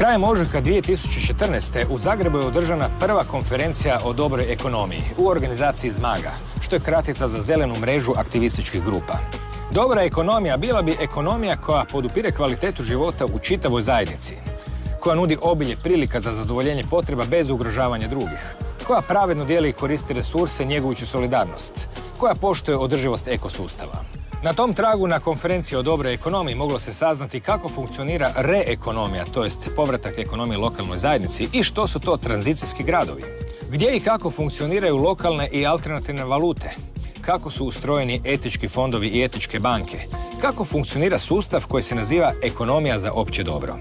Krajem ožujka 2014. u Zagrebu je održana prva konferencija o dobroj ekonomiji u organizaciji Zmaga, što je kratica za zelenu mrežu aktivističkih grupa. Dobra ekonomija bila bi ekonomija koja podupire kvalitetu života u čitavoj zajednici, koja nudi obilje prilika za zadovoljenje potreba bez ugrožavanja drugih, koja pravedno dijeli i koristi resurse njegujući solidarnost, koja poštuje održivost ekosustava. Na tom tragu na konferenciji o dobroj ekonomiji moglo se saznati kako funkcionira reekonomija, to jest povratak ekonomije lokalnoj zajednici, i što su to tranzicijski gradovi. Gdje i kako funkcioniraju lokalne i alternativne valute, kako su ustrojeni etički fondovi i etičke banke, kako funkcionira sustav koji se naziva ekonomija za opće dobro.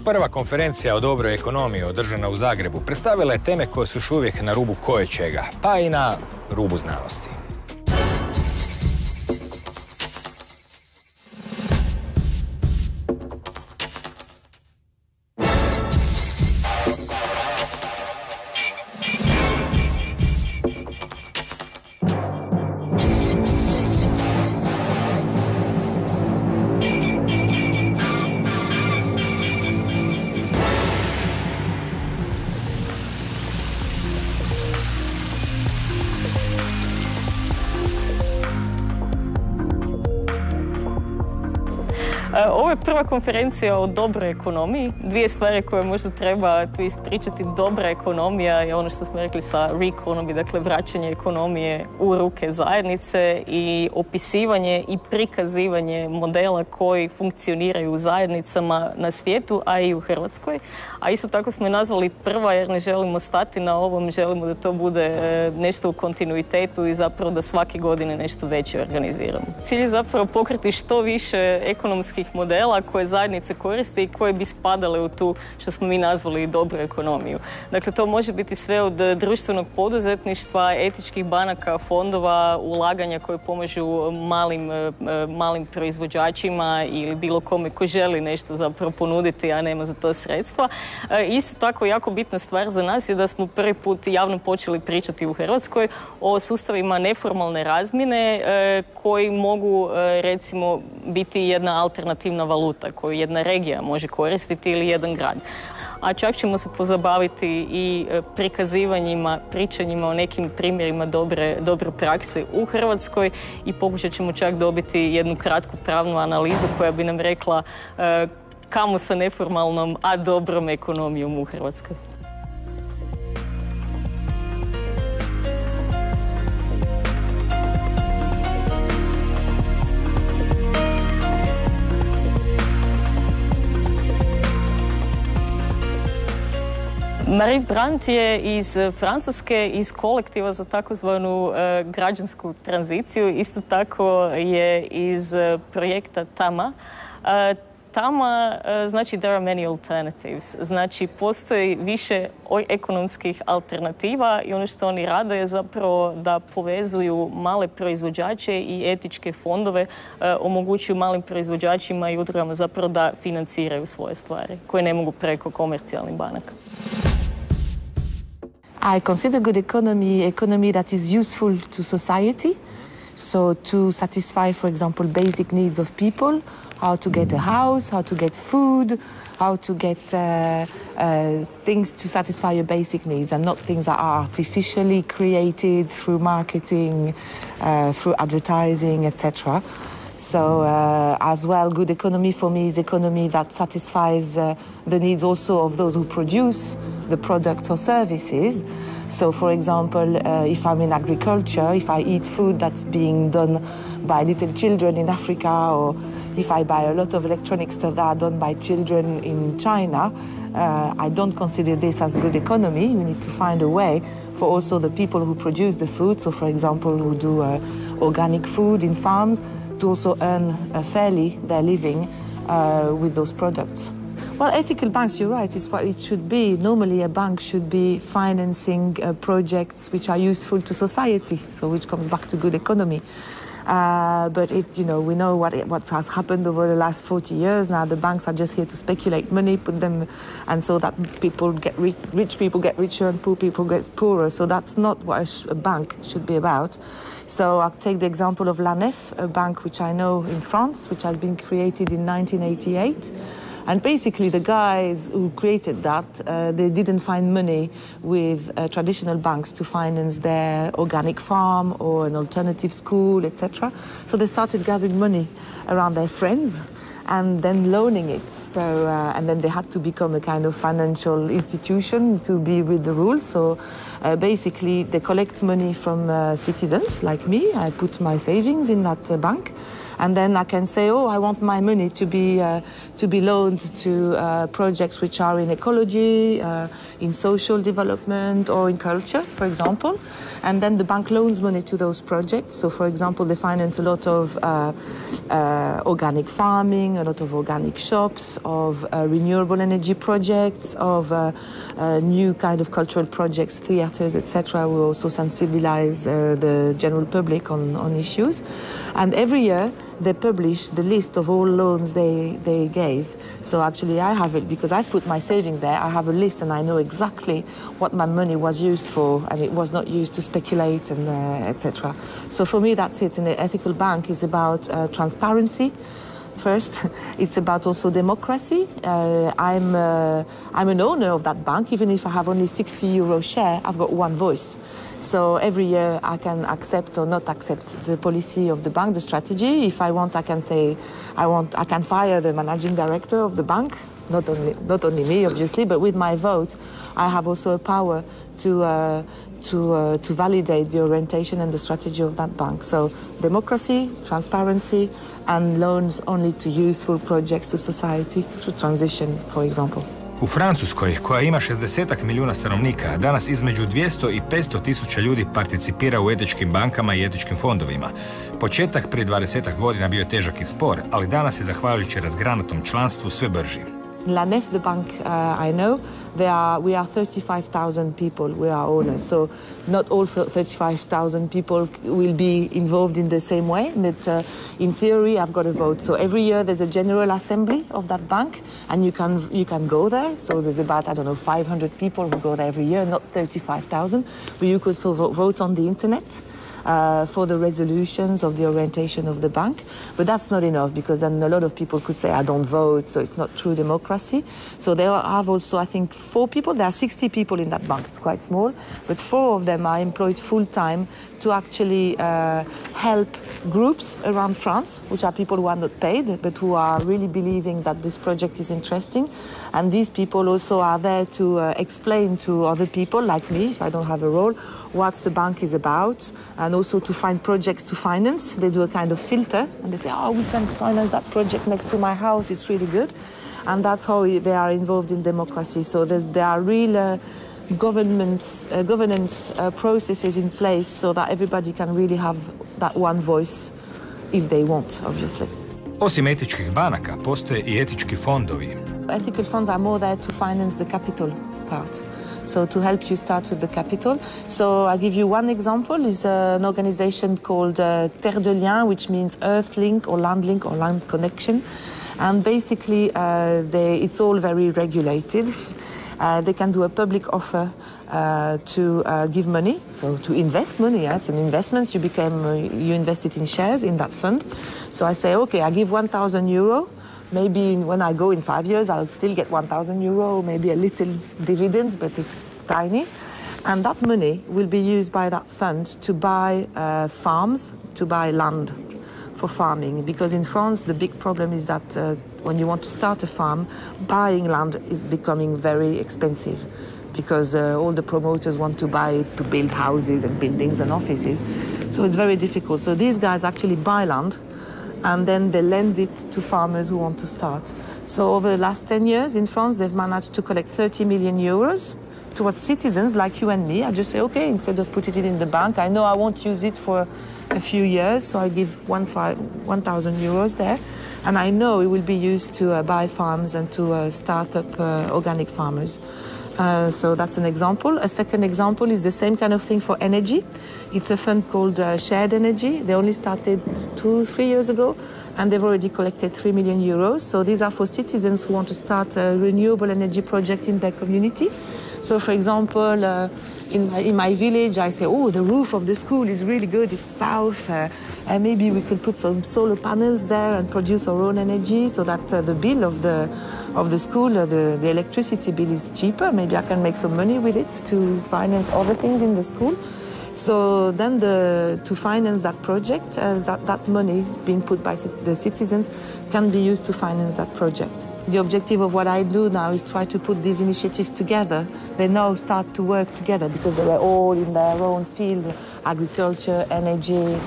Prva konferencija o dobroj ekonomiji održana u Zagrebu predstavila je teme koje su još uvijek na rubu koječega, pa i na rubu znanosti. Ovo je prva konferencija o dobroj ekonomiji. Dvije stvari koje možda treba tu ispričati. Dobra ekonomija je ono što smo rekli sa re-economy, dakle vraćanje ekonomije u ruke zajednice i opisivanje i prikazivanje modela koji funkcioniraju u zajednicama na svijetu, a i u Hrvatskoj. A isto tako smo je nazvali prva jer ne želimo stati na ovom, želimo da to bude nešto u kontinuitetu i zapravo da svake godine nešto veće organiziramo. Cilj je zapravo pokriti što više ekonomskih modela koje zajednice koriste i koje bi spadale u tu, što smo mi nazvali, dobru ekonomiju. Dakle, to može biti sve od društvenog poduzetništva, etičkih banaka, fondova, ulaganja koje pomažu malim proizvođačima ili bilo kome ko želi nešto zapravo ponuditi, a nema za to sredstva. Isto tako, jako bitna stvar za nas je da smo prvi put javno počeli pričati u Hrvatskoj o sustavima neformalne razmjene koji mogu, recimo, biti jedna alternativna valuta koju jedna regija može koristiti ili jedan grad. A čak ćemo se pozabaviti i prikazivanjima, pričanjima o nekim primjerima dobre prakse u Hrvatskoj i pokušat ćemo čak dobiti jednu kratku pravnu analizu koja bi nam rekla kamo sa neformalnom, a dobrom ekonomijom u Hrvatskoj. Marie Brandt je iz Francuske, iz kolektiva za takozvanu građansku tranziciju. Isto tako je iz projekta TAMA. TAMA znači there are many alternatives. Znači postoji više ekonomskih alternativa i ono što oni rade je zapravo da povezuju male proizvođače i etičke fondove, omogućuju malim proizvođačima i udrugama zapravo da financiraju svoje stvari koje ne mogu preko komercijalnih banaka. I consider good economy that is useful to society, so to satisfy, for example, basic needs of people, how to get a house, how to get food, how to get things to satisfy your basic needs and not things that are artificially created through marketing, through advertising, etc. So as well, good economy for me is economy that satisfies the needs also of those who produce the products or services. So for example, if I'm in agriculture, if I eat food that's being done by little children in Africa, or if I buy a lot of electronic stuff that are done by children in China, I don't consider this as good economy. We need to find a way for also the people who produce the food, so for example, who do organic food in farms, to also earn fairly their living with those products. Well, ethical banks, you're right, is what it should be. Normally a bank should be financing projects which are useful to society, so which comes back to good economy. But we know what has happened over the last 40 years now. The banks are just here to speculate money, put them, and so that people get rich people get richer and poor people get poorer. So that's not what a bank should be about. So I'll take the example of La Nef, a bank which I know in France, which has been created in 1988. And basically, the guys who created that, they didn't find money with traditional banks to finance their organic farm or an alternative school, etc. So they started gathering money around their friends and then loaning it. So, and then they had to become a kind of financial institution to be with the rules. So basically, they collect money from citizens like me. I put my savings in that bank. And then I can say, oh, I want my money to be loaned to projects which are in ecology, in social development, or in culture, for example. And then the bank loans money to those projects. So, for example, they finance a lot of organic farming, a lot of organic shops, of renewable energy projects, of new kind of cultural projects, theaters, etc. We also sensibilize the general public on issues. And every year, they publish the list of all loans they gave. So actually I have it because I've put my savings there. I have a list and I know exactly what my money was used for, and it was not used to speculate and etc. So for me that's it. And the ethical bank is about transparency. First, it's about also democracy. I'm an owner of that bank. Even if I have only 60 euro share, I've got one voice. So every year I can accept or not accept the policy of the bank, the strategy. If I want, I can say, I can fire the managing director of the bank. Not only me, obviously, but with my vote, I have also a power to validate the orientation and the strategy of that bank. So democracy, transparency, and loans only to useful projects to society, to transition, for example. U Francuskoj, koja ima 60 milijuna stanovnika, danas između 200 i 500 tisuća ljudi participira u etičkim bankama i etičkim fondovima. Početak prije 20 godina bio je težak i spor, ali danas je, zahvaljujući razgranatom članstvu, sve brži. La Nef, the bank I know, we are 35,000 people, we are owners. So not all 35,000 people will be involved in the same way, but in theory I've got a vote. So every year there's a general assembly of that bank, and you can go there. So there's about, 500 people who go there every year, not 35,000. But you could still vote on the internet. For the resolutions of the orientation of the bank. But that's not enough, because then a lot of people could say, I don't vote, so it's not true democracy. So there have also, I think, 4 people. There are 60 people in that bank. It's quite small. But 4 of them are employed full-time to actually help groups around France, which are people who are not paid, but who are really believing that this project is interesting. And these people also are there to explain to other people, like me, if I don't have a role, what the bank is about, and also to find projects to finance. They do a kind of filter, and they say, oh, we can finance that project next to my house, it's really good. And that's how they are involved in democracy. So there are real governance processes in place so that everybody can really have that one voice if they want, obviously. Osim etičkih banaka, postoje i etički fondovi. Ethical funds are more there to finance the capital part. So to help you start with the capital. So I give you one example, is an organization called Terre de Lien, which means earth link or land connection. And basically it's all very regulated. They can do a public offer to give money, so to invest money. Yeah? It's an investment. You invest it in shares in that fund. So I say, okay, I give 1,000 euro. Maybe when I go in 5 years, I'll still get 1,000 euro, maybe a little dividend, but it's tiny. And that money will be used by that fund to buy farms, to buy land for farming. Because in France, the big problem is that when you want to start a farm, buying land is becoming very expensive, because all the promoters want to buy it to build houses and buildings and offices. So it's very difficult. So these guys actually buy land, and then they lend it to farmers who want to start. So over the last 10 years in France, they've managed to collect 30 million euros towards citizens like you and me. I just say, okay, instead of putting it in the bank, I know I won't use it for a few years, so I give 1,000 euros there. And I know it will be used to buy farms and to start up organic farmers. So that's an example. A second example is the same kind of thing for energy. It's a fund called Shared Energy. They only started 2-3 years ago, and they've already collected 3 million euros. So these are for citizens who want to start a renewable energy project in their community. So, for example, in my village, I say, oh, the roof of the school is really good, it's south, and maybe we could put some solar panels there and produce our own energy so that the bill of the school, the electricity bill is cheaper. Maybe I can make some money with it to finance other things in the school. So then to finance that project, that money being put by the citizens can be used to finance that project. The objective of what I do now is try to put these initiatives together. They now start to work together because they were all in their own field, agriculture, energy,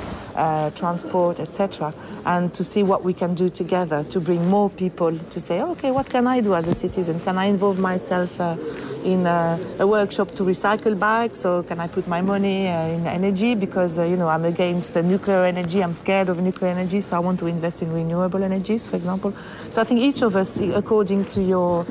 transport, etc. And to see what we can do together to bring more people to say, okay, what can I do as a citizen? Can I involve myself in a workshop to recycle bags, or can I put my money in energy because I'm against nuclear energy, I'm scared of nuclear energy, so I want to invest in renewable energies, for example. So I think each of us, according to your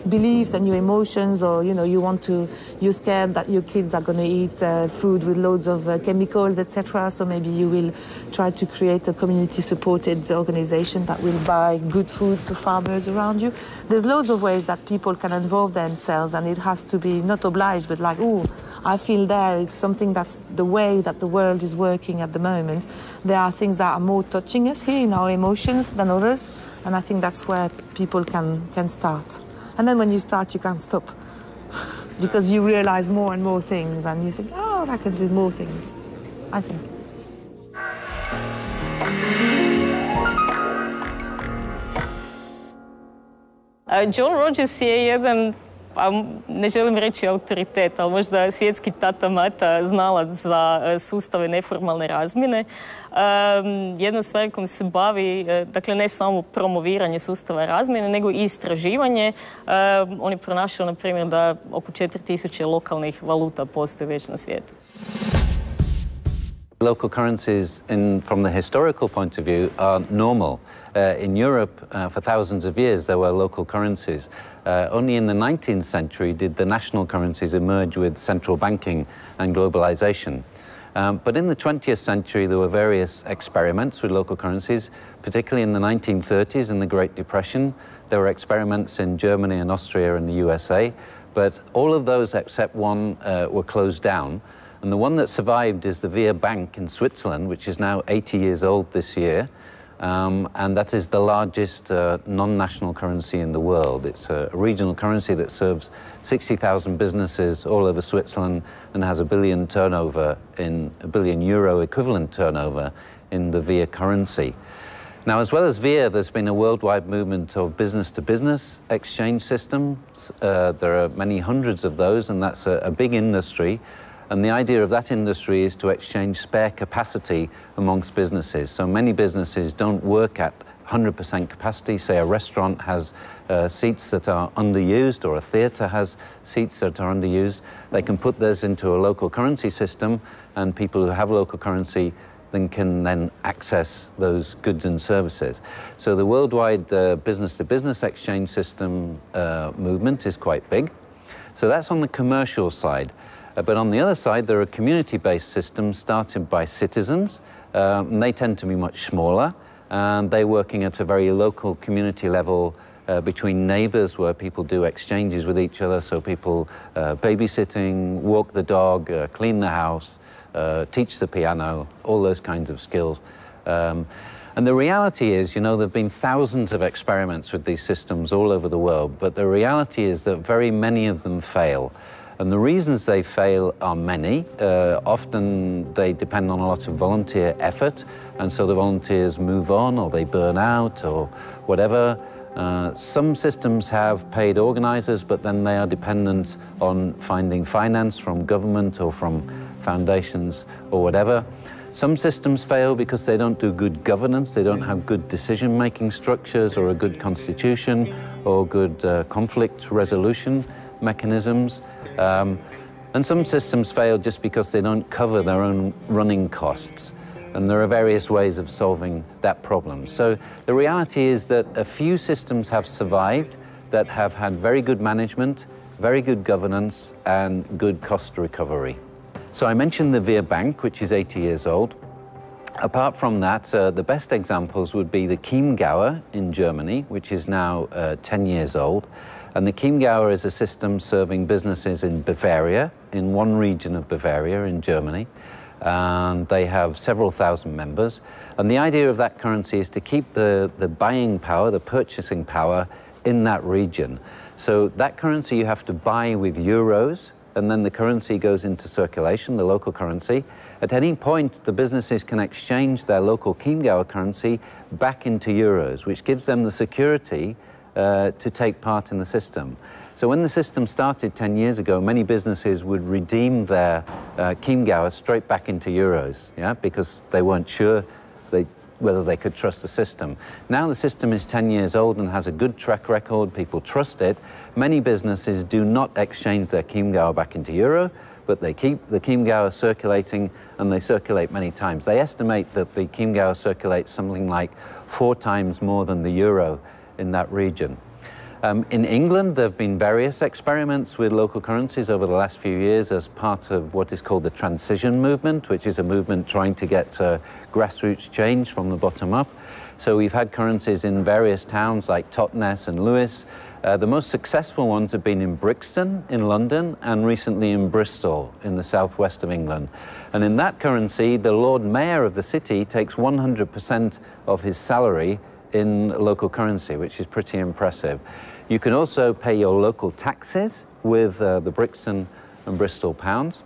beliefs and your emotions, or you're scared that your kids are going to eat food with loads of chemicals, etc. So maybe you will try to create a community-supported organization that will buy good food to farmers around you. There's loads of ways that people can involve themselves, and it has to be not obliged, but like, oh, I feel there. It's something that's the way that the world is working at the moment. There are things that are more touching us here in our emotions than others, and I think that's where people can start. And then when you start, you can't stop because you realize more and more things and you think, oh, I can do more things, I think. John Rogers je jedan, ne želim reći autoritet, ali možda svjetski tata-mata znalac za sustave neformalne razmjene. Jedna stvar kojom se bavi, dakle ne samo promoviranje sustava razmjene, nego i istraživanje. On je pronašao, na primjer, da oko 4000 lokalnih valuta postoji već na svijetu. Local currencies, from the historical point of view, are normal. In Europe, for thousands of years, there were local currencies. Only in the 19th century did the national currencies emerge with central banking and globalization. But in the 20th century, there were various experiments with local currencies, particularly in the 1930s in the Great Depression. There were experiments in Germany and Austria and the USA, but all of those except one were closed down. And the one that survived is the Wehr Bank in Switzerland, which is now 80 years old this year. And that is the largest non-national currency in the world. It's a regional currency that serves 60,000 businesses all over Switzerland and has $1 billion turnover in €1 billion equivalent turnover in the Wehr currency. Now, as well as Wehr, there's been a worldwide movement of business-to-business exchange systems. There are many hundreds of those, and that's a big industry. And the idea of that industry is to exchange spare capacity amongst businesses. So many businesses don't work at 100% capacity. Say a restaurant has seats that are underused, or a theatre has seats that are underused. They can put those into a local currency system, and people who have local currency can access those goods and services. So the worldwide business-to-business exchange system movement is quite big. So that's on the commercial side. But on the other side, there are community-based systems started by citizens. And they tend to be much smaller, and they're working at a very local community level between neighbors, where people do exchanges with each other. So people babysitting, walk the dog, clean the house, teach the piano, all those kinds of skills. And the reality is, there have been thousands of experiments with these systems all over the world, but the reality is that very many of them fail. And the reasons they fail are many. Often they depend on a lot of volunteer effort, and so the volunteers move on, or they burn out, or whatever. Some systems have paid organizers, but then they are dependent on finding finance from government or from foundations or whatever. Some systems fail because they don't do good governance, they don't have good decision-making structures, or a good constitution, or good conflict resolution mechanisms. And some systems fail just because they don't cover their own running costs. And there are various ways of solving that problem. So the reality is that a few systems have survived that have had very good management, very good governance, and good cost recovery. So I mentioned the Wehr Bank, which is 80 years old. Apart from that, the best examples would be the Chiemgauer in Germany, which is now 10 years old. And the Chiemgauer is a system serving businesses in Bavaria, in one region of Bavaria in Germany. And they have several thousand members. And the idea of that currency is to keep the buying power, the purchasing power in that region. So that currency you have to buy with euros, and then the currency goes into circulation, the local currency. At any point, the businesses can exchange their local Chiemgauer currency back into euros, which gives them the security to take part in the system. So when the system started 10 years ago, many businesses would redeem their Chiemgauer straight back into euros, yeah, because they weren't sure whether they could trust the system. Now the system is 10 years old and has a good track record, people trust it. Many businesses do not exchange their Chiemgauer back into euro, but they keep the Chiemgauer circulating, and they circulate many times. They estimate that the Chiemgauer circulates something like 4 times more than the euro in that region. In England, there have been various experiments with local currencies over the last few years as part of what is called the transition movement, which is a movement trying to get grassroots change from the bottom up. So we've had currencies in various towns like Totnes and Lewes. The most successful ones have been in Brixton in London and recently in Bristol in the southwest of England. And in that currency, the Lord Mayor of the city takes 100% of his salary in local currency, which is pretty impressive. You can also pay your local taxes with the Brixton and Bristol pounds.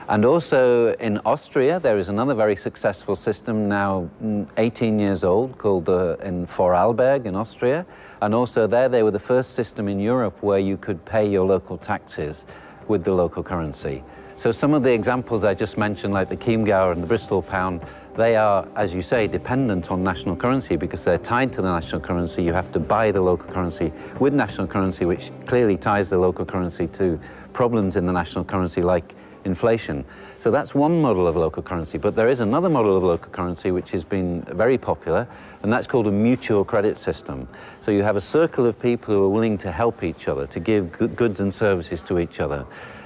And also in Austria, there is another very successful system now 18 years old called in Vorarlberg in Austria. And also there, they were the first system in Europe where you could pay your local taxes with the local currency. So some of the examples I just mentioned, like the Chiemgauer and the Bristol pound, they are, as you say, dependent on national currency because they're tied to the national currency. You have to buy the local currency with national currency, which clearly ties the local currency to problems in the national currency like inflation. So that's one model of local currency, but there is another model of local currency which has been very popular, and that's called a mutual credit system. So you have a circle of people who are willing to help each other, to give goods and services to each other.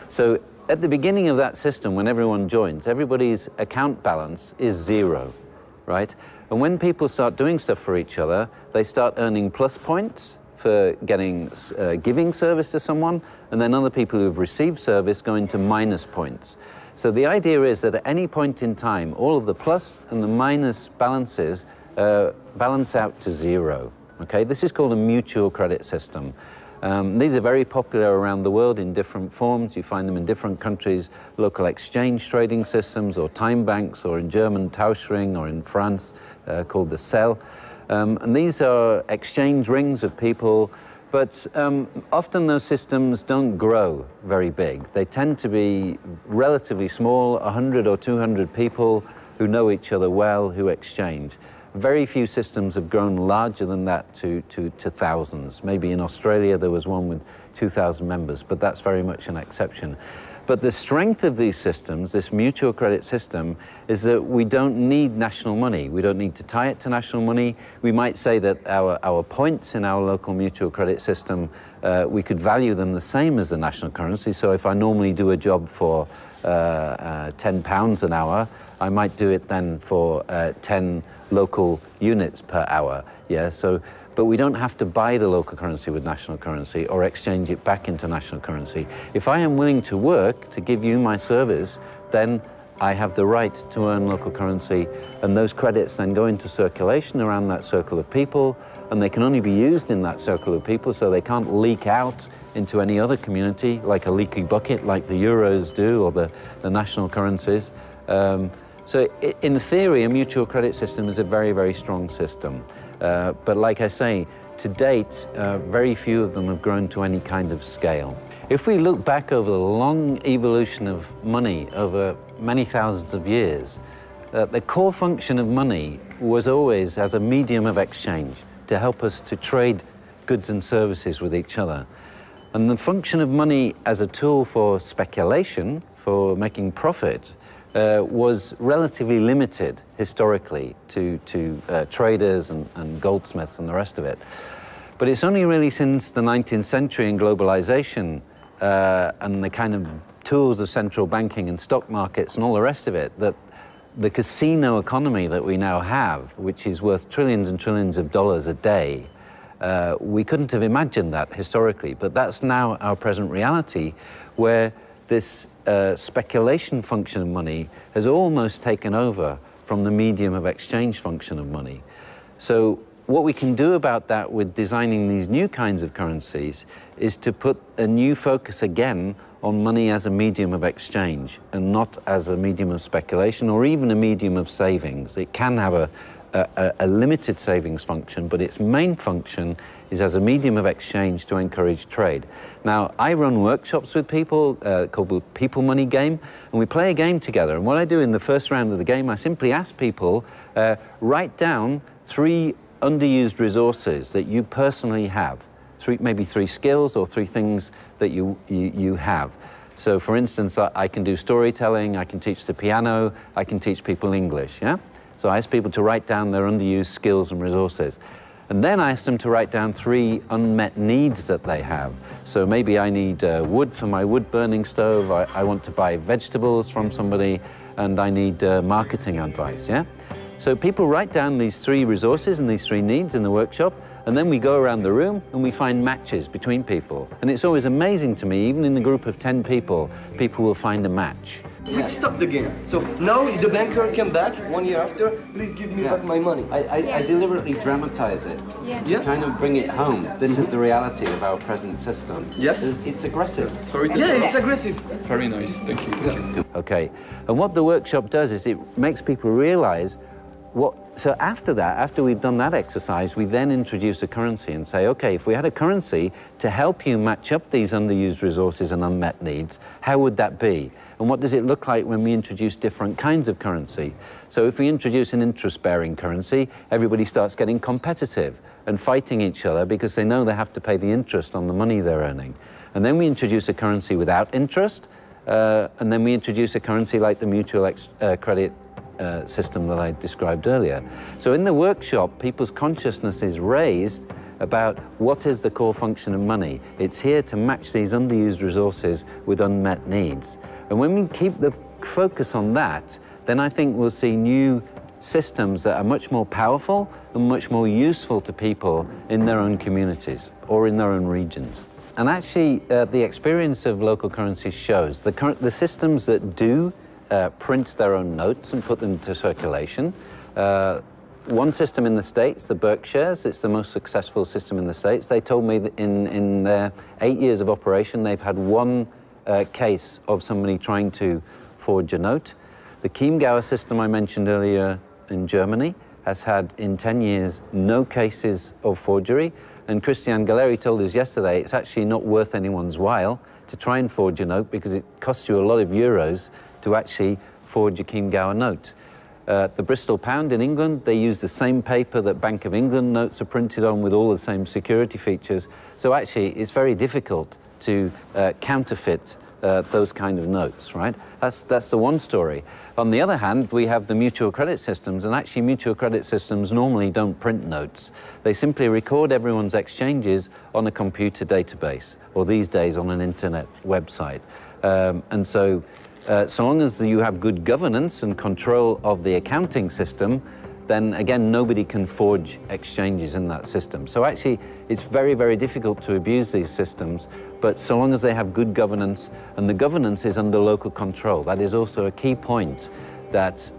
So at the beginning of that system, when everyone joins, everybody's account balance is 0, right? And when people start doing stuff for each other, they start earning plus points for giving service to someone, and then other people who've received service go into minus points. So the idea is that at any point in time, all of the plus and the minus balances balance out to 0, okay? This is called a mutual credit system. These are very popular around the world in different forms. You find them in different countries, local exchange trading systems or time banks, or in German Tauschring, or in France called the Cell. And these are exchange rings of people, but often those systems don't grow very big. They tend to be relatively small, 100 or 200 people who know each other well, who exchange. Very few systems have grown larger than that to thousands. Maybe in Australia there was one with 2,000 members, but that's very much an exception. But the strength of these systems, this mutual credit system, is that we don't need national money. We don't need to tie it to national money. We might say that our points in our local mutual credit system, we could value them the same as the national currency. So if I normally do a job for £10 an hour, I might do it then for 10 local units per hour. Yeah, so, but we don't have to buy the local currency with national currency or exchange it back into national currency. If I am willing to work to give you my service, then I have the right to earn local currency, and those credits then go into circulation around that circle of people, and they can only be used in that circle of people, so they can't leak out into any other community like a leaky bucket like the euros do, or the national currencies. So in theory, a mutual credit system is a very, very strong system. But like I say, to date, very few of them have grown to any kind of scale. If we look back over the long evolution of money over many thousands of years, the core function of money was always as a medium of exchange to help us to trade goods and services with each other. And the function of money as a tool for speculation, for making profit, was relatively limited historically to traders and goldsmiths and the rest of it. But it's only really since the 19th century and globalization and the kind of tools of central banking and stock markets and all the rest of it that the casino economy that we now have, which is worth trillions and trillions of dollars a day, we couldn't have imagined that historically, but that's now our present reality, where this speculation function of money has almost taken over from the medium of exchange function of money. So what we can do about that with designing these new kinds of currencies is to put a new focus again on money as a medium of exchange and not as a medium of speculation or even a medium of savings. It can have a limited savings function, but its main function is as a medium of exchange to encourage trade. Now, I run workshops with people called the People Money Game, and we play a game together. And what I do in the first round of the game, I simply ask people, write down 3 underused resources that you personally have. Maybe 3 skills or 3 things that you have. So, for instance, I can do storytelling, I can teach the piano, I can teach people English, yeah? So I ask people to write down their underused skills and resources. And then I ask them to write down 3 unmet needs that they have. So maybe I need wood for my wood-burning stove, I want to buy vegetables from somebody, and I need marketing advice, yeah? So people write down these 3 resources and these 3 needs in the workshop, and then we go around the room and we find matches between people. And it's always amazing to me, even in a group of 10 people, people will find a match. We stopped the game. So now the banker came back 1 year after, please give me back my money. I deliberately dramatize it to kind of bring it home. This is the reality of our present system. Yes. It's aggressive. Sorry to it's aggressive. Very nice, thank you. Okay, and what the workshop does is it makes people realize so after that, after we've done that exercise, we then introduce a currency and say, okay, if we had a currency to help you match up these underused resources and unmet needs, how would that be? And what does it look like when we introduce different kinds of currency? So if we introduce an interest-bearing currency, everybody starts getting competitive and fighting each other because they know they have to pay the interest on the money they're earning. And then we introduce a currency without interest, and then we introduce a currency like the mutual credit system that I described earlier. So in the workshop, people's consciousness is raised about what is the core function of money. It's here to match these underused resources with unmet needs. And when we keep the focus on that, then I think we'll see new systems that are much more powerful and much more useful to people in their own communities or in their own regions. And actually, the experience of local currencies shows the systems that do print their own notes and put them into circulation. One system in the States, the Berkshires, it's the most successful system in the States. They told me that in their 8 years of operation, they've had 1 case of somebody trying to forge a note. The Chiemgauer system I mentioned earlier in Germany has had, in 10 years, no cases of forgery. And Christian Galleri told us yesterday it's actually not worth anyone's while to try and forge a note because it costs you a lot of euros to actually forge a Chiemgauer note. The Bristol pound in England, they use the same paper that Bank of England notes are printed on with all the same security features. So actually, it's very difficult to counterfeit those kind of notes, right? That's the one story. On the other hand, we have the mutual credit systems, and actually mutual credit systems normally don't print notes. They simply record everyone's exchanges on a computer database, or these days on an internet website. So long as you have good governance and control of the accounting system, then again, nobody can forge exchanges in that system. So actually, it's very, very difficult to abuse these systems, but so long as they have good governance, and the governance is under local control. That is also a key point, that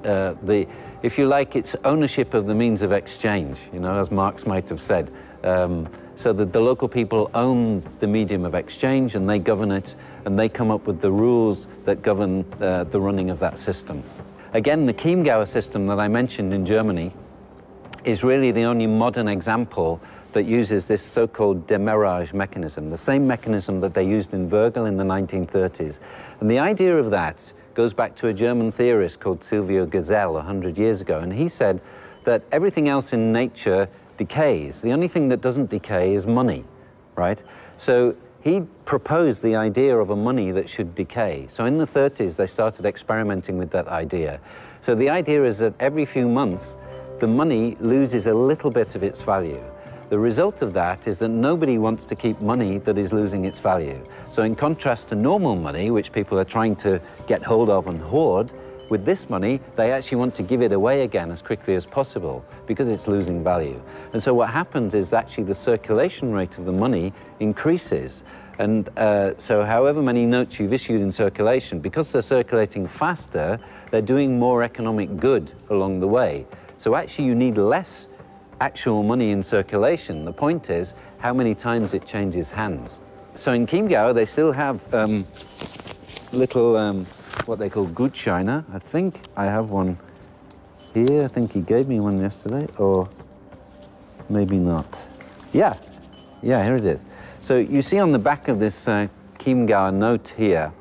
if you like, it's ownership of the means of exchange, you know, as Marx might have said. So that the local people own the medium of exchange and they govern it, and they come up with the rules that govern the running of that system. Again, the Chiemgauer system that I mentioned in Germany is really the only modern example that uses this so-called demurrage mechanism, the same mechanism that they used in Virgil in the 1930s. And the idea of that goes back to a German theorist called Silvio Gesell 100 years ago, and he said that everything else in nature decays. The only thing that doesn't decay is money, right? So he proposed the idea of a money that should decay. So in the 30s, they started experimenting with that idea. So the idea is that every few months, the money loses a little bit of its value. The result of that is that nobody wants to keep money that is losing its value. So in contrast to normal money, which people are trying to get hold of and hoard, with this money, they actually want to give it away again as quickly as possible because it's losing value. And so what happens is actually the circulation rate of the money increases. And so however many notes you've issued in circulation, because they're circulating faster, they're doing more economic good along the way. So actually you need less actual money in circulation. The point is how many times it changes hands. So in Chiemgau, they still have little, what they call Gutscheine. I think I have one here. I think he gave me one yesterday, or maybe not. Yeah, here it is. So you see on the back of this Chiemgau note here,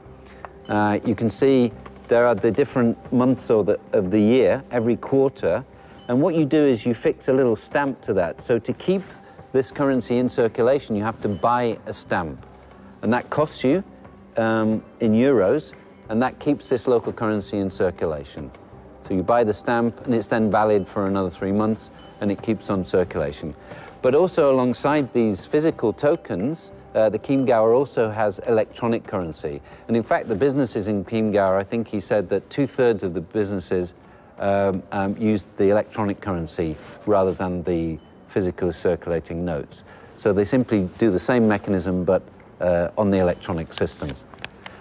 you can see there are the different months of the year, every quarter, and what you do is you fix a little stamp to that. So to keep this currency in circulation, you have to buy a stamp, and that costs you in euros, and that keeps this local currency in circulation. So you buy the stamp, and it's then valid for another 3 months, and it keeps on circulation. But also alongside these physical tokens, the Chiemgauer also has electronic currency. And in fact, the businesses in Chiemgau, I think he said that 2/3 of the businesses used the electronic currency rather than the physical circulating notes. So they simply do the same mechanism, but on the electronic system.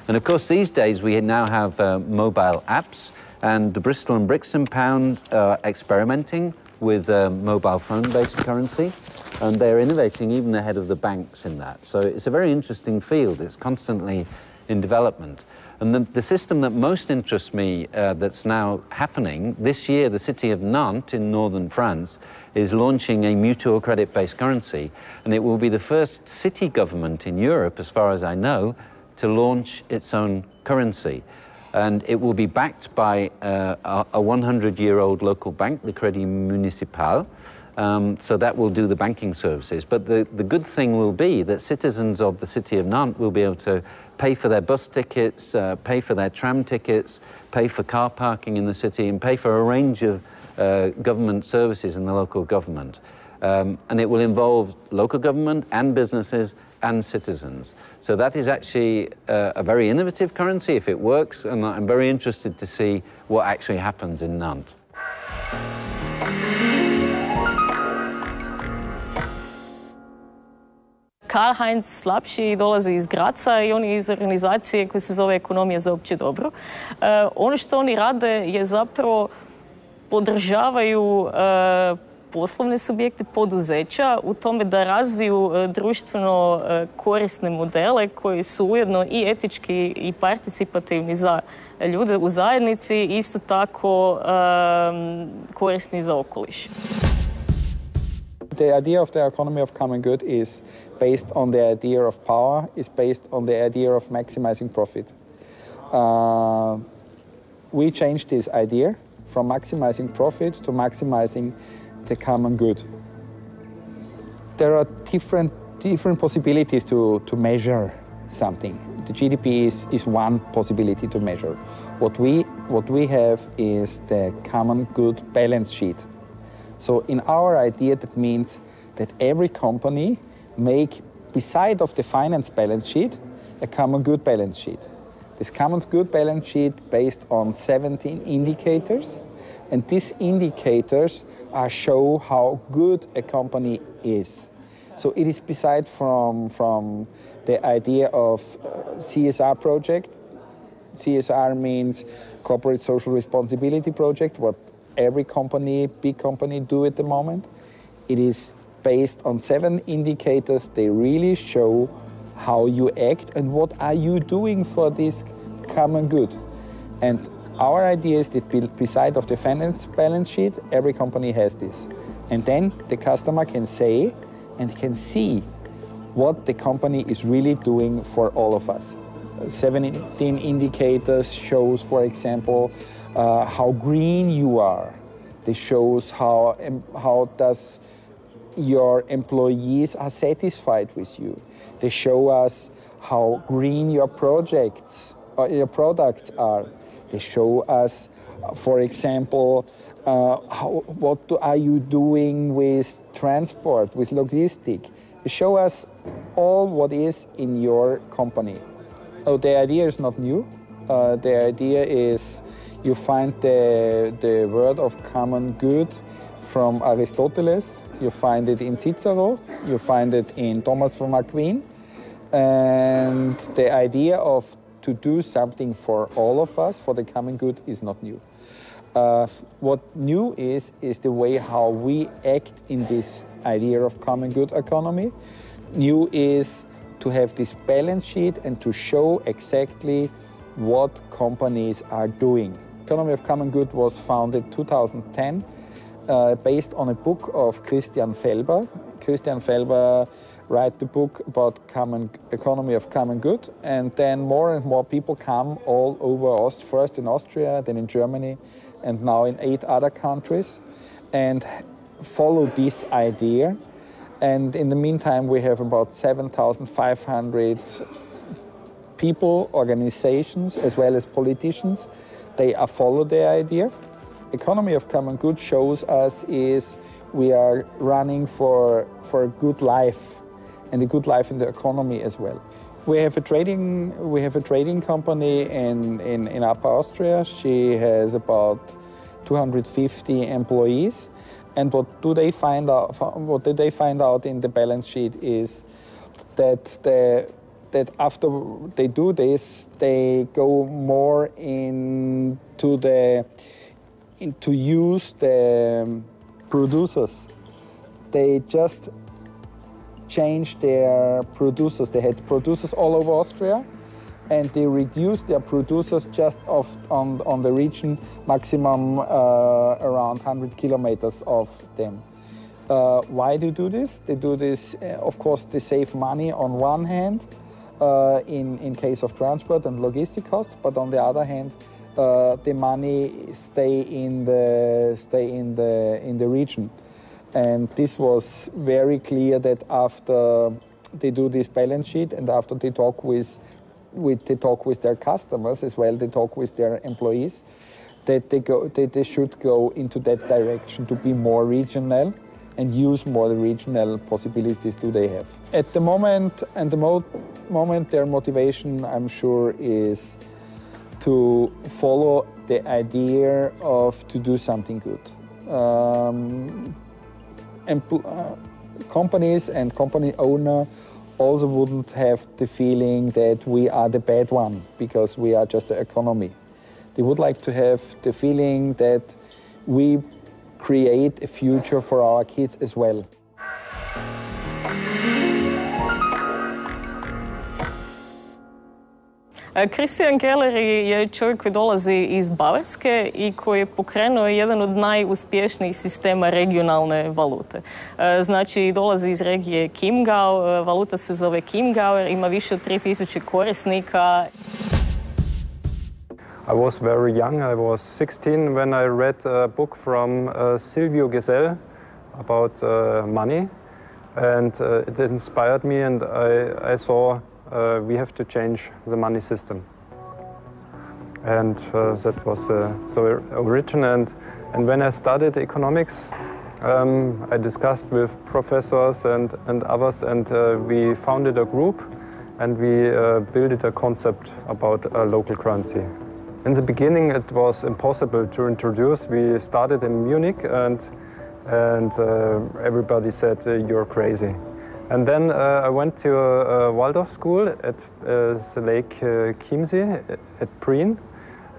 And of course, these days we now have mobile apps, and the Bristol and Brixton Pound are experimenting with mobile phone-based currency, and they're innovating even ahead of the banks in that. So it's a very interesting field. It's constantly in development. And the system that most interests me that's now happening, this year the city of Nantes in northern France is launching a mutual credit-based currency, and it will be the first city government in Europe, as far as I know, to launch its own currency. And it will be backed by a 100-year-old local bank, the Crédit Municipal, so that will do the banking services. But the good thing will be that citizens of the city of Nantes will be able to pay for their bus tickets, pay for their tram tickets, pay for car parking in the city, and pay for a range of government services in the local government. And it will involve local government and businesses and citizens. So that is actually a very innovative currency if it works, and I'm very interested to see what actually happens in Nantes. Karl-Heinz Slapši dolazi iz Graca i on je iz organizacije koja se zove Ekonomija za opće dobro. Ono što oni rade je zapravo podržavaju poslovne subjekte, poduzeća u tome da razviju društveno korisne modele koji su ujedno i etički i participativni za ljude u zajednici, isto tako korisni za okoliš. The idea of the economy of common good is based on the idea of power, is based on the idea of maximizing profit. We changed this idea from maximizing profit to maximizing the common good. There are different possibilities to measure something. The GDP is one possibility to measure. What we have is the common good balance sheet. So in our idea, that means that every company make, beside of the finance balance sheet, a common good balance sheet. This common good balance sheet based on 17 indicators, and these indicators show how good a company is. So it is beside from the idea of CSR project. CSR means corporate social responsibility project, what every company, big company, do at the moment. It is based on 7 indicators. They really show how you act and what are you doing for this common good. And our idea is that beside of the finance balance sheet, every company has this. And then the customer can say and can see what the company is really doing for all of us. 17 indicators shows, for example, how green you are. This shows how does your employees are satisfied with you. They show us how green your projects or your products are. They show us, for example, what are you doing with transport, with logistics. They show us all what is in your company. Oh, the idea is not new. The idea is You find the word of common good from Aristoteles, you find it in Cicero, you find it in Thomas from Aquin, and the idea of to do something for all of us, for the common good, is not new. What new is the way how we act in this idea of common good economy. New is to have this balance sheet and to show exactly what companies are doing. Economy of Common Good was founded 2010 based on a book of Christian Felber. Christian Felber wrote the book about economy of common good, and then more and more people come all over, first in Austria, then in Germany, and now in 8 other countries, and follow this idea. And in the meantime, we have about 7,500 people, organizations, as well as politicians. They follow the idea. Economy of common good shows us is we are running for a good life, and a good life in the economy as well. We have a trading company in Upper Austria. She has about 250 employees. And what did they find out in the balance sheet is that after they do this, they go more into use the producers. They just changed their producers. They had producers all over Austria, and they reduced their producers just on the region, maximum around 100 kilometers of them. Why do they do this? They do this, of course, they save money on one hand in case of transport and logistic costs, but on the other hand, the money stay in the region. And this was very clear that after they do this balance sheet and after they talk with their customers as well, they talk with their employees, that they should go into that direction to be more regional and use more the regional possibilities do they have. At the moment, their motivation, I'm sure, is to follow the idea of to do something good. Companies and company owner also wouldn't have the feeling that we are the bad one because we are just the economy. They would like to have the feeling that we create a future for our kids as well. Christian Keller je čovjek koji dolazi iz Bavarske i koji je pokrenuo jedan od najuspješnijih sistema regionalne valute. Znači, dolazi iz regije Chiemgau, valuta se zove Chiemgauer, ima više od 3000 korisnika. I was very young, I was 16 when I read a book from Silvio Gesell about money, and it inspired me, and I saw we have to change the money system. And that was so original. And when I studied economics, I discussed with professors and others, and we founded a group, and we built a concept about a local currency. In the beginning, it was impossible to introduce. We started in Munich, and everybody said, you're crazy. And then I went to a Waldorf school at the Lake Chiemsee at Prien,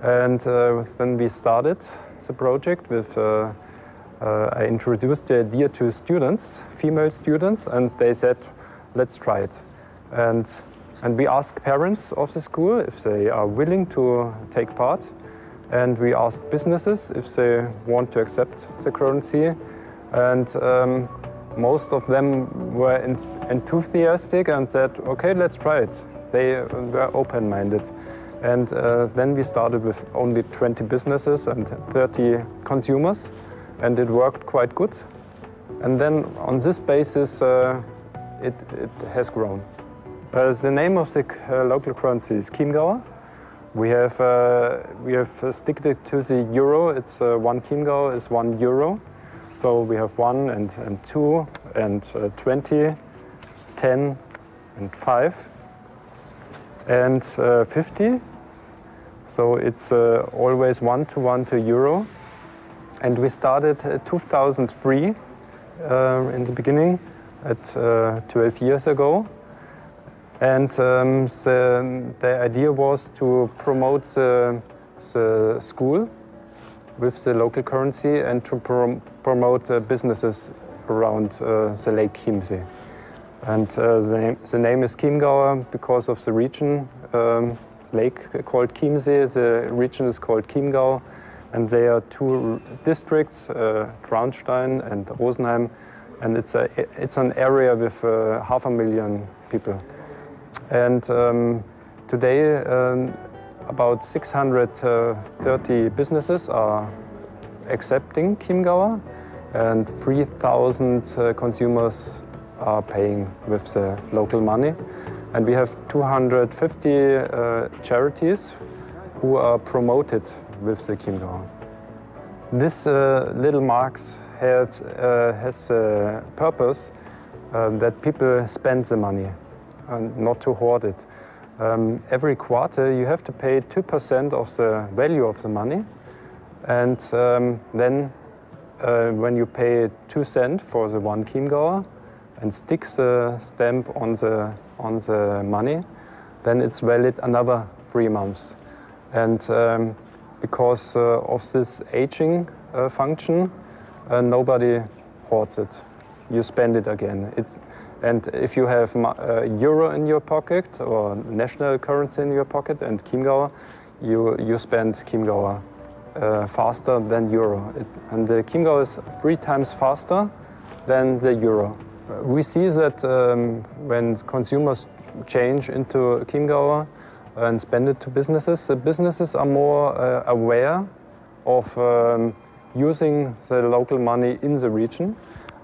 and then we started the project with, I introduced the idea to students, female students, and they said, let's try it. And we asked parents of the school if they are willing to take part, and we asked businesses if they want to accept the currency, and most of them were enthusiastic and said, okay, let's try it. They were open-minded. And then we started with only 20 businesses and 30 consumers, and it worked quite good. And then on this basis, it has grown. The name of the local currency is Chiemgauer. We have sticked it to the euro. It's 1 Chiemgau is 1 euro. So we have 1 and 2 and 20, 10 and 5 and 50. So it's always 1-to-1 to euro. And we started 2003 in the beginning, at 12 years ago. And the idea was to promote the school with the local currency and to promote businesses around the Lake Chiemsee. And the name is Chiemgau because of the region, lake called Chiemsee. The region is called Chiemgau, and there are two districts, Traunstein and Rosenheim, and it's an area with 500,000 people. And today, about 630 businesses are accepting Chiemgauer, and 3,000 consumers are paying with the local money. And we have 250 charities who are promoted with the Chiemgauer. This little marks has a purpose that people spend the money and not to hoard it. Every quarter you have to pay 2% of the value of the money, and then when you pay 2 cents for the 1 Chiemgauer and stick the stamp on the money, then it's valid another 3 months. And because of this aging function, nobody hoards it. You spend it again. And if you have euro in your pocket or national currency in your pocket and Chiemgauer, you spend Chiemgauer faster than euro. And the Chiemgauer is 3 times faster than the euro. We see that when consumers change into Chiemgauer and spend it to businesses, the businesses are more aware of using the local money in the region.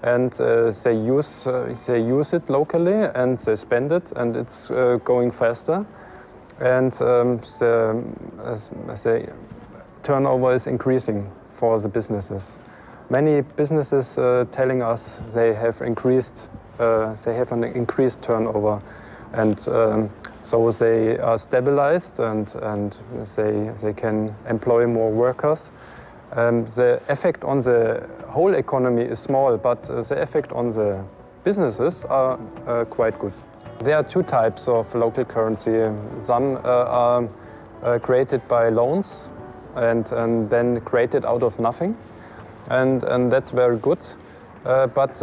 And they use it locally, and they spend it, and it's going faster. And the turnover is increasing for the businesses. Many businesses telling us they have an increased turnover, and so they are stabilized, and they can employ more workers. The effect on the whole economy is small, but the effect on the businesses are quite good. There are 2 types of local currency. Some are created by loans and then created out of nothing, and that's very good. But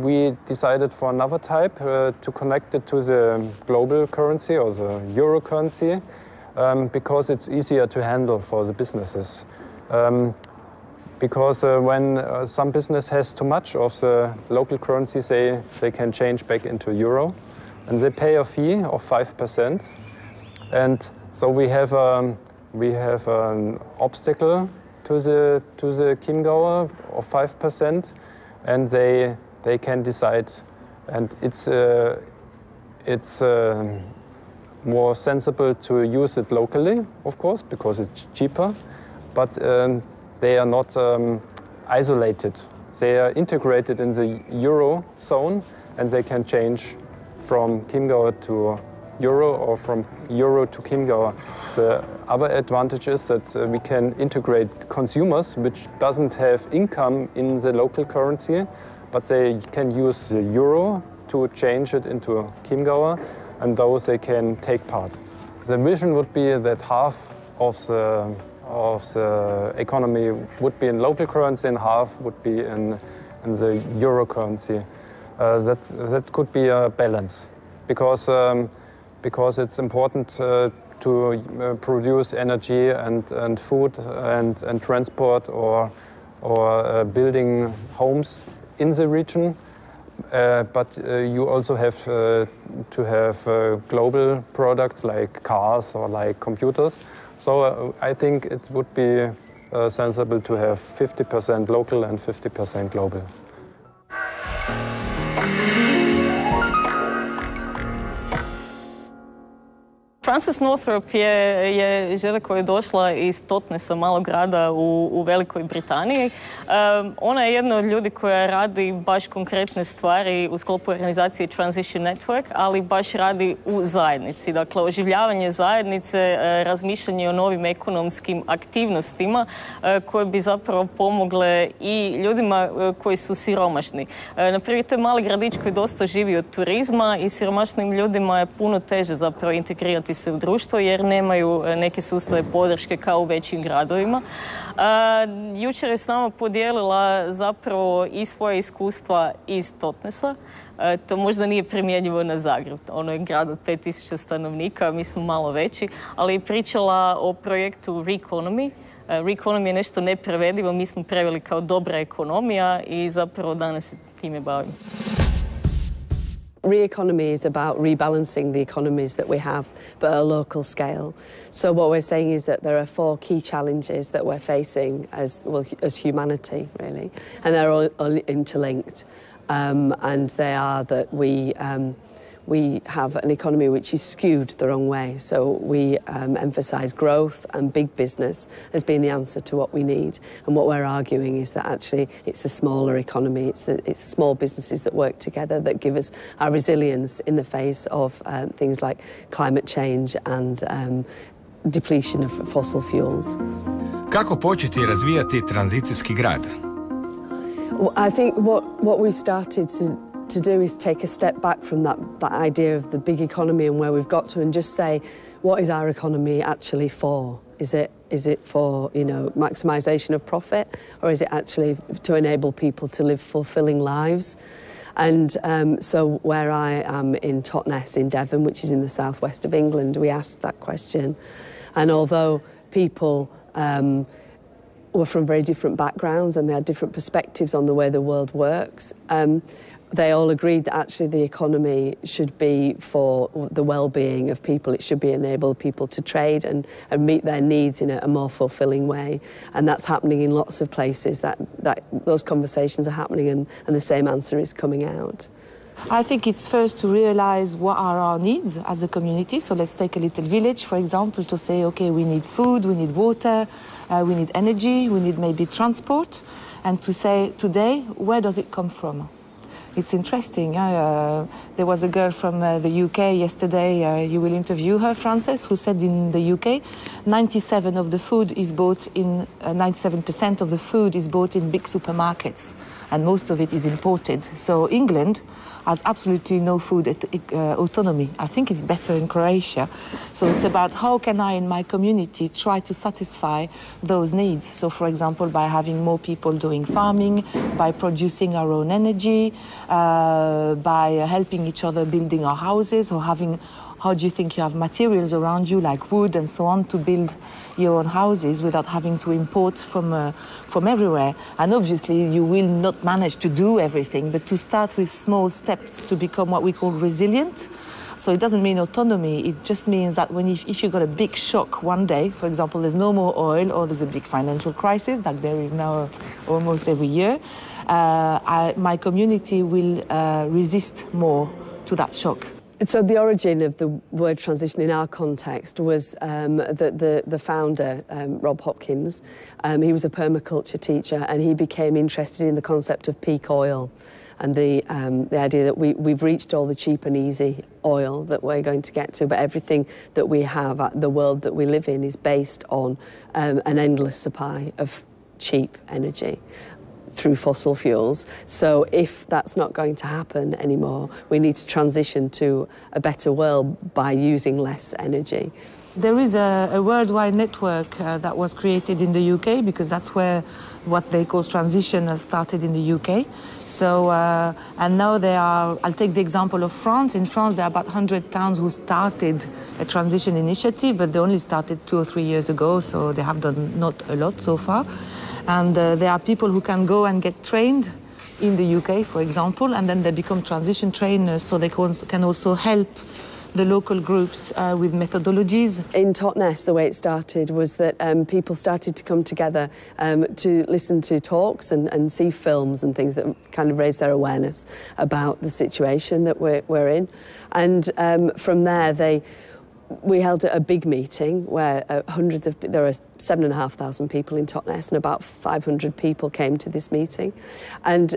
we decided for another type to connect it to the global currency or the euro currency because it's easier to handle for the businesses. Because when some business has too much of the local currency, they can change back into euro, and they pay a fee of 5%. And so we have an obstacle to the Chiemgauer of 5%, and they can decide, and it's more sensible to use it locally, of course, because it's cheaper. But they are not isolated. They are integrated in the euro zone, and they can change from Chiemgauer to euro or from euro to Chiemgauer. The other advantage is that we can integrate consumers which doesn't have income in the local currency, but they can use the euro to change it into Chiemgauer, and those they can take part. The vision would be that half of the economy would be in local currency and half would be in the euro currency. That could be a balance, because it's important to produce energy and food and transport or building homes in the region. But you also have to have global products like cars or like computers. So I think it would be sensible to have 50% local and 50% global. Frances Northrop je žena koja je došla iz Totnesa, malog grada u Velikoj Britaniji. Ona je jedna od ljudi koja radi baš konkretne stvari u sklopu organizacije Transition Network, ali baš radi u zajednici. Dakle, oživljavanje zajednice, razmišljanje o novim ekonomskim aktivnostima koje bi zapravo pomogle i ljudima koji su siromašni. Naprimjer, to je mali gradić koji dosta živi od turizma i siromašnim ljudima je puno teže zapravo integrirati se u društvo jer nemaju neke sustave podrške kao u većim gradovima. Jučer je s nama podijelila zapravo i svoje iskustva iz Totnesa. To možda nije primjenjivo na Zagreb. Ono je grad od 5000 stanovnika, mi smo malo veći, ali je pričala o projektu Reconomy. Reconomy je nešto neprevedivo, mi smo preveli kao dobra ekonomija i zapravo danas se time bavim. Re-economy is about rebalancing the economies that we have, but at a local scale. So what we're saying is that there are 4 key challenges that we're facing as humanity, really, and they're all interlinked. And they are that we have an economy which is skewed the wrong way. So we emphasise growth and big business as being the answer to what we need. And what we're arguing is that actually it's the smaller economy, it's the small businesses that work together that give us our resilience in the face of things like climate change and depletion of fossil fuels. Kako početi razvijati tranzicijski grad? I think what we started to do is take a step back from that idea of the big economy and where we've got to, and just say, what is our economy actually for? Is it for, maximisation of profit, or is it actually to enable people to live fulfilling lives? And so where I am in Totnes in Devon, which is in the southwest of England, we asked that question. And although people were from very different backgrounds and they had different perspectives on the way the world works, they all agreed that actually the economy should be for the well-being of people. It should be enable people to trade and meet their needs in a more fulfilling way. And that's happening in lots of places, that those conversations are happening and the same answer is coming out. I think it's first to realize what are our needs as a community. So let's take a little village, for example, to say, okay, we need food, we need water, we need energy, we need maybe transport. And to say, today, where does it come from? It's interesting. There was a girl from the UK yesterday, you will interview her, Frances, who said in the UK, 97% of the food is bought in big supermarkets, and most of it is imported. So England has absolutely no food autonomy. I think it's better in Croatia. So it's about how can I in my community try to satisfy those needs. So for example, by having more people doing farming, by producing our own energy, by helping each other building our houses, or how do you think you have materials around you like wood and so on to build your own houses without having to import from everywhere? And obviously you will not manage to do everything, but to start with small steps to become what we call resilient. So it doesn't mean autonomy, it just means that if you got a big shock one day, for example, there's no more oil or there's a big financial crisis like there is now almost every year, my community will resist more to that shock. So the origin of the word transition in our context was the founder, Rob Hopkins. He was a permaculture teacher and he became interested in the concept of peak oil and the idea that we've reached all the cheap and easy oil that we're going to get to, but everything that we have, the world that we live in, is based on an endless supply of cheap energy through fossil fuels. So if that's not going to happen anymore, we need to transition to a better world by using less energy. There is a worldwide network that was created in the UK, because that's where what they call transition has started in the UK. So, and now I'll take the example of France. In France, there are about 100 towns who started a transition initiative, but they only started 2 or 3 years ago, so they have done not a lot so far. And there are people who can go and get trained in the UK, for example, and then they become transition trainers, so they can also help the local groups with methodologies. In Totnes, the way it started was that people started to come together to listen to talks and see films and things that kind of raised their awareness about the situation that we're in. And from there, they we held a big meeting where there are 7,500 people in Totnes, and about 500 people came to this meeting. And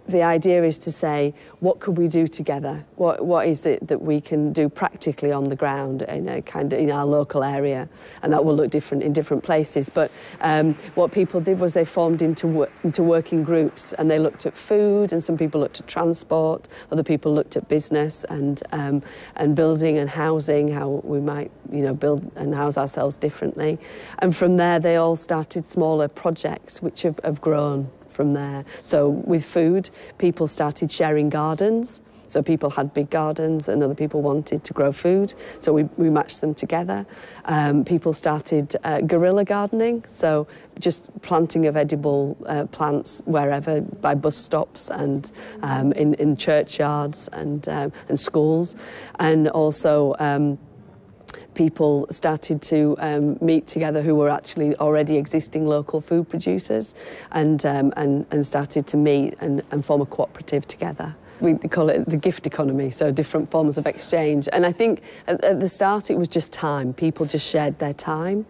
the idea is to say, what could we do together? What is it that we can do practically on the ground in our local area? And that will look different in different places. But what people did was they formed into working groups, and they looked at food, and some people looked at transport, other people looked at business and building and housing, how we might build and house ourselves differently. And from there they all started smaller projects which have grown from there. So with food, people started sharing gardens. So people had big gardens and other people wanted to grow food, so we matched them together. People started guerrilla gardening, so just planting of edible plants wherever, by bus stops and in churchyards and schools. And also people started to meet together who were actually already existing local food producers and started to meet and form a cooperative together. We call it the gift economy, so different forms of exchange. And I think at the start it was just time. People just shared their time.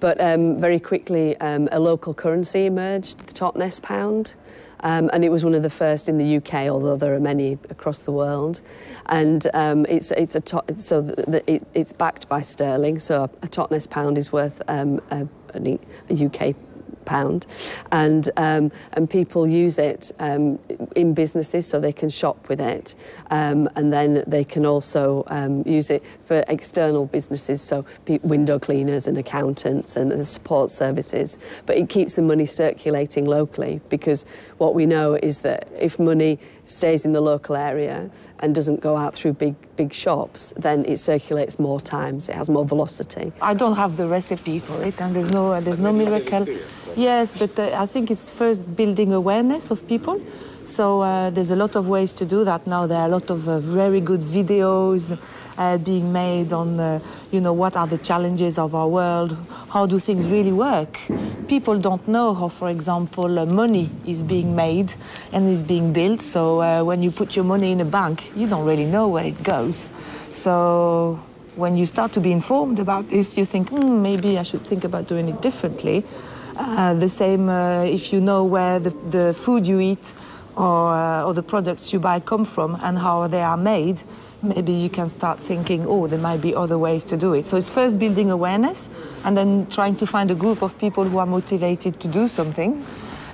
But very quickly a local currency emerged, the Totnes pound. And it was one of the first in the UK, although there are many across the world. And it's backed by sterling, so a Totnes pound is worth a UK pound, and people use it in businesses so they can shop with it, and then they can also use it for external businesses, so window cleaners and accountants and the support services. But it keeps the money circulating locally, because what we know is that if money stays in the local area and doesn't go out through big shops, then it circulates more times, it has more velocity. I don't have the recipe for it, and there's no miracle. Yes, but I think it's first building awareness of people. So there's a lot of ways to do that now. There are a lot of very good videos being made on, what are the challenges of our world, how do things really work. People don't know how, for example, money is being made and is being built. So when you put your money in a bank, you don't really know where it goes. So when you start to be informed about this, you think, maybe I should think about doing it differently. The same if you know where the food you eat or the products you buy come from and how they are made, maybe you can start thinking, there might be other ways to do it. So it's first building awareness, and then trying to find a group of people who are motivated to do something,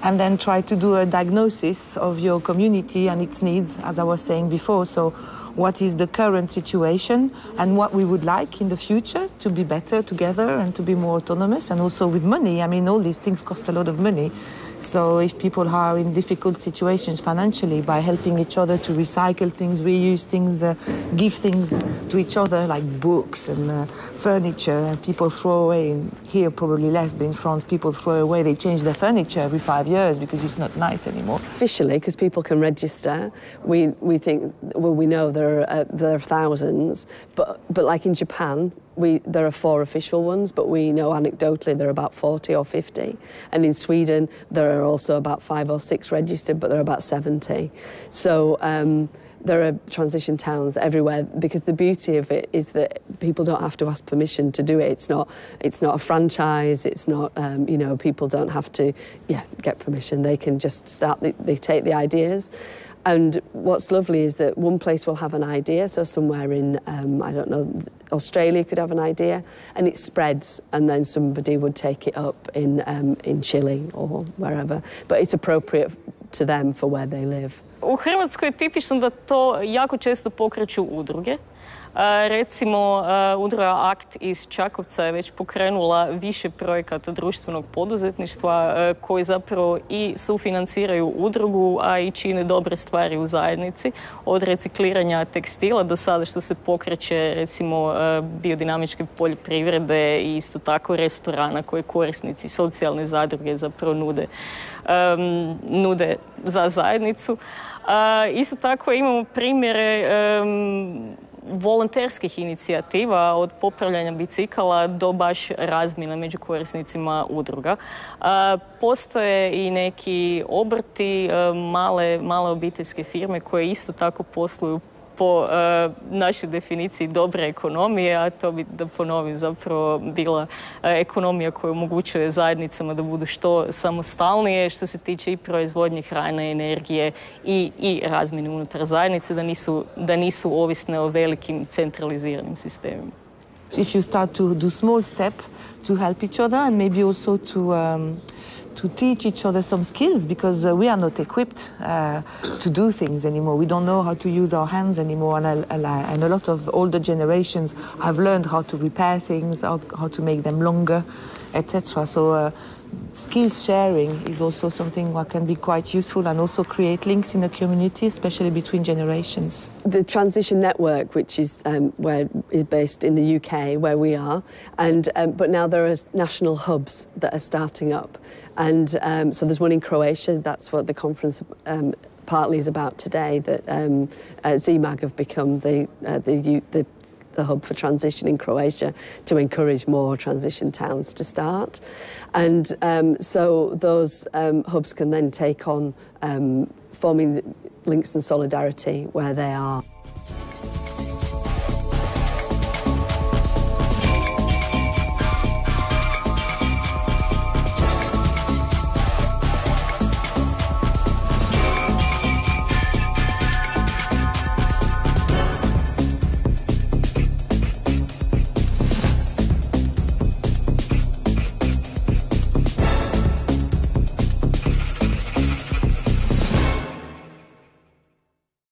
and then try to do a diagnosis of your community and its needs, as I was saying before. So what is the current situation and what we would like in the future to be better together and to be more autonomous, and also with money. I mean, all these things cost a lot of money. So if people are in difficult situations financially, by helping each other to recycle things, reuse things, give things to each other, like books and furniture, people throw away. Here probably less, but in France people throw away, they change their furniture every 5 years because it's not nice anymore. Officially, because people can register, we think, we know there are thousands, but like in Japan, there are 4 official ones, but we know anecdotally there are about 40 or 50. And in Sweden, there are also about 5 or 6 registered, but there are about 70. So there are transition towns everywhere, because the beauty of it is that people don't have to ask permission to do it. It's not a franchise. It's not, people don't have to get permission. They can just start, they take the ideas. And what's lovely is that one place will have an idea, so somewhere in, Australia could have an idea, and it spreads, and then somebody would take it up in Chile or wherever. But it's appropriate to them for where they live. U Hrvatskoj je tipično da to jako često pokreću udruge. Recimo, udruga Akt iz Čakovca je već pokrenula više projekata društvenog poduzetništva koji zapravo i sufinanciraju udrugu, a i čine dobre stvari u zajednici. Od recikliranja tekstila do sada što se pokreće, recimo, biodinamičke poljoprivrede i isto tako restorana koje korisnici socijalne zadruge zapravo nude za zajednicu. Isto tako imamo primjere volonterskih inicijativa, od popravljanja bicikala do baš razmjena među korisnicima udruga. Postoje i neki obrti, male obiteljske firme koje isto tako posluju po našoj definiciji dobre ekonomije, a to bi, da ponovim, zapravo bila ekonomija koja omogućuje zajednicama da budu što samostalnije što se tiče i proizvodnje hrane, energije i razmjene unutar zajednice, da nisu ovisne o velikim centraliziranim sistemima. If you start to do small steps to help each other and maybe also to teach each other some skills, because we are not equipped to do things anymore. We don't know how to use our hands anymore, and a lot of older generations have learned how to repair things, how to make them longer, etc. So skills sharing is also something that can be quite useful and also create links in the community, especially between generations. The Transition Network, which is based in the UK, where we are, and but now there are national hubs that are starting up, and so there's one in Croatia. That's what the conference partly is about today. That ZMAG have become the hub for transition in Croatia to encourage more transition towns to start. And so those hubs can then take on forming links and solidarity where they are.